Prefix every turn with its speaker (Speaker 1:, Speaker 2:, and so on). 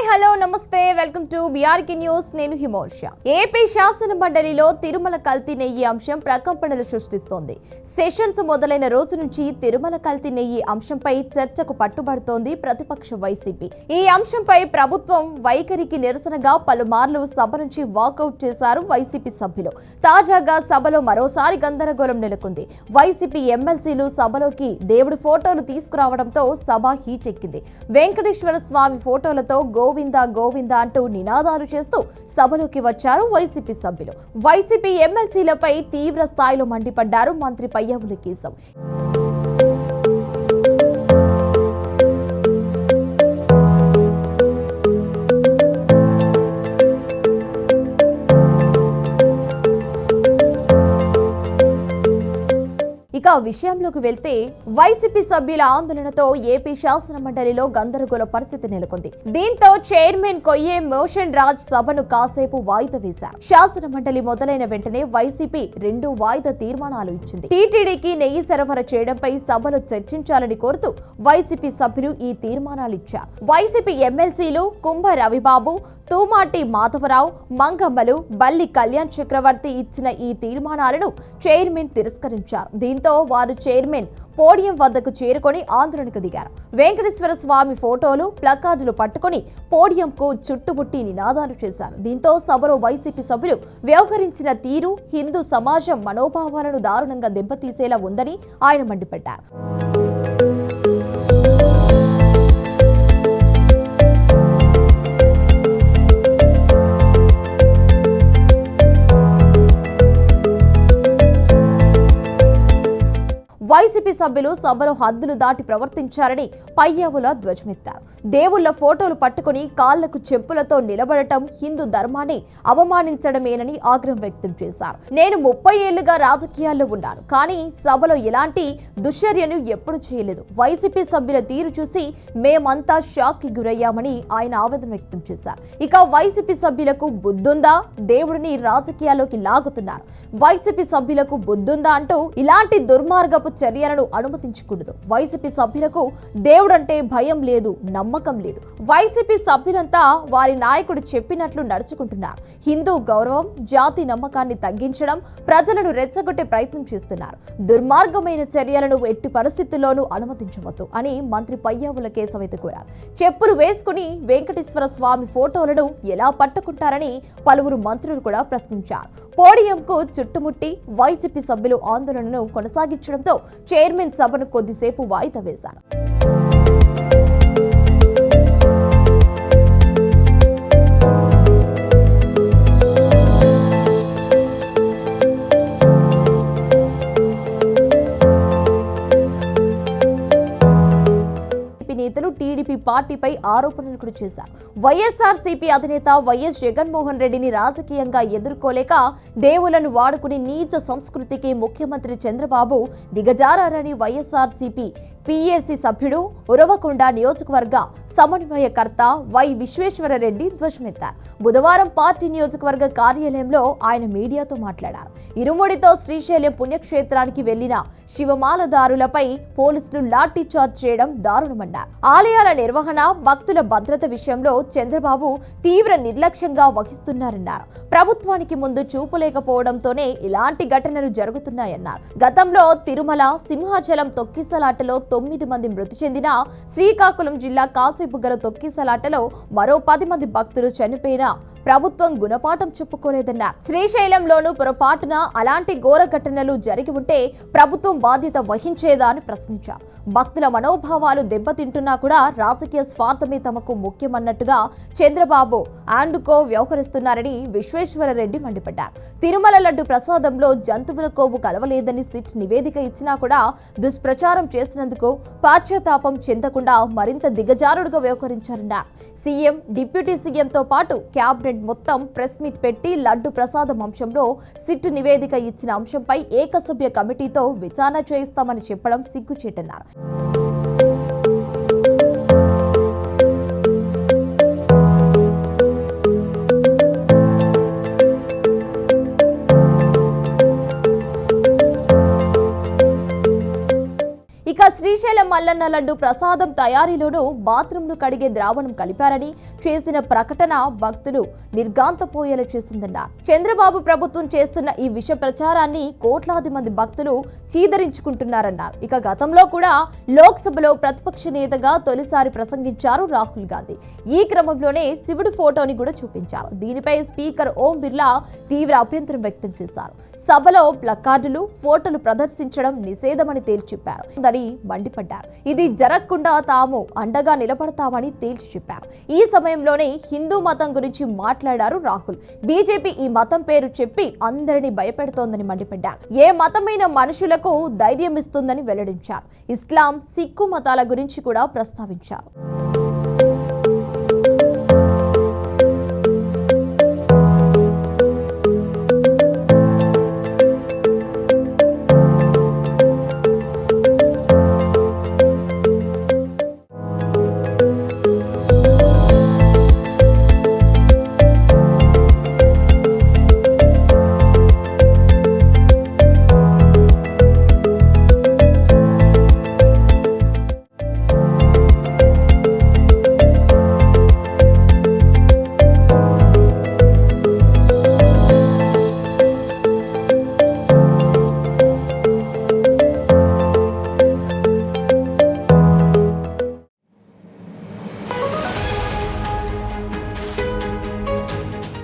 Speaker 1: Hello నమస్తే welcome to BRK news. నేను హిమోర్ష. AP శాసన మండలిలో తిరుమల కల్తీ నెయ్యి అంశం ప్రకంపనలు సృష్టిస్తోంది. సెషన్స్ మొదలైన రోజు నుంచి తిరుమల కల్తీ నెయ్యి అంశంపై చర్చకు పట్టుబడుతోంది ప్రతిపక్ష వైసీపీ. ఈ అంశంపై ప్రభుత్వం వైఖరికి నిరసనగా పలుమార్లు సభ నుంచి వాకౌట్ చేశారు వైసీపీ సభ్యులు. తాజాగా సభలో మరోసారి గందరగోళం నెలకొంది. వైసీపీ ఎమ్మెల్సీలు సభలోకి దేవుడి ఫోటోలు తీసుకురావడంతో సభ హీటెక్కింది. వెంకటేశ్వర స్వామి ఫోటోలతో గోవిందా గోవిందా అంటూ నినాదాలు చేస్తూ సభలోకి వచ్చారు వైసీపీ సభ్యులు. వైసీపీ ఎమ్మెల్సీలపై తీవ్ర స్థాయిలో మండిపడ్డారు మంత్రి పయ్యావుల కేశవ్. ఇక విషయంలోకి వెళ్తే వైసీపీ సభ్యుల ఆందోళనతో ఏపీ శాసన మండలిలో గందరగోళ పరిస్థితి నెలకొంది. దీంతో చైర్మన్ కొయ్యే మోషన్ రాజ్ సభను కాసేపు వాయిదా వేశారు. శాసన మండలి మొదలైన వెంటనే వైసీపీ 2 వాయిదా తీర్మానాలు ఇచ్చింది. టీటీడీకి నెయ్యి సరఫరా చేయడంపై సభలో చర్చించాలని కోరుతూ వైసీపీ సభ్యులు ఈ తీర్మానాలు ఇచ్చారు. వైసీపీ ఎమ్మెల్సీలు కుంభ రవిబాబు, తూమాటి మాధవరావు, మంగమ్మలు, బల్లి కళ్యాణ్ చక్రవర్తి ఇచ్చిన ఈ తీర్మానాలను చైర్మన్ తిరస్కరించారు. దీంతో వారు చైర్మన్ పోడియం వద్దకు చేరుకొని ఆందోళనకు దిగారు. వెంకటేశ్వర స్వామి ఫోటోలు, ప్లకార్డులు పట్టుకుని పోడియంకు చుట్టుముట్టి నినాదాలు చేశారు. దీంతో సభలో వైసీపీ సభ్యులు వ్యవహరించిన తీరు హిందూ సమాజం మనోభావాలను దారుణంగా దెబ్బతీసేలా ఉందని ఆయన మండిపడ్డారు. వైసీపీ సభ్యులు సభలో హద్దులు దాటి ప్రవర్తించారని పయ్యావుల ధ్వజమెత్తారు. దేవుళ్ల ఫోటోలు పట్టుకుని కాళ్లకు చెప్పులతో నిలబడటం హిందూ ధర్మాన్ని అవమానించడమేనని ఆగ్రహం వ్యక్తం చేశారు. నేను 30 ఏళ్లుగా రాజకీయాల్లో ఉన్నాను, కానీ సభలో ఎలాంటి దుశ్చర్యను ఎప్పుడు చేయలేదు. వైసీపీ సభ్యుల తీరు చూసి మేమంతా షాక్ కి గురయ్యామని ఆయన ఆవేదన వ్యక్తం చేశారు. ఇక వైసీపీ సభ్యులకు బుద్ధుందా, దేవుడిని రాజకీయాల్లోకి లాగుతున్నారు. వైసీపీ సభ్యులకు బుద్ధుందా అంటూ ఇలాంటి దుర్మార్గపు చర్యలను అనుమతించకూడదు. వైసీపీ సభ్యులకు దేవుడంటే భయం లేదు, నమ్మకం లేదు. వైసీపీ సభ్యులంతా వారి నాయకుడు చెప్పినట్లు నడుచుకుంటున్నారు. హిందూ గౌరవం, జాతి నమ్మకాన్ని తగ్గించడం, ప్రజలను రెచ్చగొట్టే ప్రయత్నం చేస్తున్నారు. దుర్మార్గమైన చర్యలను ఎట్టి పరిస్థితుల్లోనూ అనుమతించవద్దు అని మంత్రి పయ్యావుల కేశవ్ కోరారు. చెప్పులు వేసుకుని వెంకటేశ్వర స్వామి ఫోటోలను ఎలా పట్టుకుంటారని పలువురు మంత్రులు కూడా ప్రశ్నించారు. పోడియంకు చుట్టుముట్టి వైసీపీ సభ్యులు ఆందోళనను కొనసాగించడంతో చైర్మన్ సభను కొద్దిసేపు వాయిదా వేశారు. నేతలు టీడీపీ పార్టీపై ఆరోపణలు కూడా చేశారు. వైఎస్ఆర్సీపీ అధినేత వైఎస్ జగన్మోహన్ రెడ్డిని రాజకీయంగా ఎదుర్కోలేక దేవులను వాడుకుని నీచ సంస్కృతికి ముఖ్యమంత్రి చంద్రబాబు దిగజారని వైఎస్ఆర్సీపీ పీఏసీ సభ్యుడు, ఉరవకొండ నియోజకవర్గ సమన్వయకర్త వై విశ్వేశ్వరరెడ్డి ధ్వజమెత్తారు. బుధవారం పార్టీ నియోజకవర్గ కార్యాలయంలో ఆయన మీడియాతో మాట్లాడారు. ఇరుముడితో శ్రీశైలం పుణ్యక్షేత్రానికి వెళ్లిన శివమాలదారులపై పోలీసులు లాఠీ చార్జ్ చేయడం దారుణమన్నారు. ఆలయాల నిర్వహణ, భక్తుల భద్రత విషయంలో చంద్రబాబు తీవ్ర నిర్లక్ష్యంగా వహిస్తున్నారన్నారు. ప్రభుత్వానికి ముందు చూపు లేకపోవడంతోనే ఇలాంటి ఘటనలు జరుగుతున్నాయన్నారు. గతంలో తిరుమల సింహాచలం తొక్కిసలాటలో 9 మంది మృతి చెందిన, శ్రీకాకుళం జిల్లా కాశీబుగ్గల తొక్కిసలాటలో మరో 10 మంది భక్తులు చనిపోయిన ప్రభుత్వం గుణపాఠం చెప్పుకోలేదన్నారు. శ్రీశైలంలోనూ పొరపాటున అలాంటి ఘోర ఘటనలు జరిగి ఉంటే ప్రభుత్వం బాధ్యత వహించేదా అని ప్రశ్నించారు. భక్తుల మనోభావాలు దెబ్బతింటున్నా కూడా రాజకీయ స్వార్థమే తమకు ముఖ్యమన్నట్టుగా చంద్రబాబు ఆండుకో వ్యవహరిస్తున్నారని విశ్వేశ్వరరెడ్డి మండిపడ్డారు. తిరుమల లడ్డు ప్రసాదంలో జంతువుల కొవ్వు కలవలేదని సిట్ నివేదిక ఇచ్చినా కూడా దుష్ప్రచారం చేసినందుకు పశ్చాత్తాపం చెందకుండా మరింత దిగజారుడుగా వ్యవహరించారన్నారు. సీఎం, డిప్యూటీ సీఎంతో పాటు క్యాబినెట్ మొత్తం ప్రెస్ మీట్ పెట్టి లడ్డు ప్రసాదం అంశంలో సిట్ నివేదిక ఇచ్చిన అంశంపై ఏకసభ్య కమిటీతో విచారణ చేయిస్తామని చెప్పడం సిగ్గుచేటన్నారు. ఇక శ్రీశైలం మల్లన్న లడ్డు ప్రసాదం తయారీలోనూ బాత్రూంను కడిగే ద్రావణం కలిపారని చేసిన ప్రకటన భక్తులు నిర్గాంతపోయేలా చేసిందన్నారు. చంద్రబాబు ప్రభుత్వం చేస్తున్న ఈ విష ప్రచారాన్ని కోట్లాది మంది భక్తులు చీదరించుకుంటున్నారన్నారు. ఇక గతంలో కూడా లోక్సభలో ప్రతిపక్ష నేతగా తొలిసారి ప్రసంగించారు రాహుల్ గాంధీ. ఈ క్రమంలోనే శివుడి ఫోటోని కూడా చూపించారు. దీనిపై స్పీకర్ ఓం బిర్లా తీవ్ర అభ్యంతరం వ్యక్తం చేశారు. సభలో ప్లకార్డులు, ఫోటోలు ప్రదర్శించడం నిషేధమని తేల్చి చెప్పారు. మండిపడ్డారు. ఇది జరగకుండా తాము అండగా నిలబడతామని తేల్చి చెప్పారు. ఈ సమయంలోనే హిందూ మతం గురించి మాట్లాడారు రాహుల్. బీజేపీ ఈ మతం పేరు చెప్పి అందరినీ భయపెడుతోందని మండిపడ్డారు. ఏ మతమైన మనుషులకు ధైర్యం ఇస్తుందని వెల్లడించారు. ఇస్లాం, సిక్కు మతాల గురించి కూడా ప్రస్తావించారు.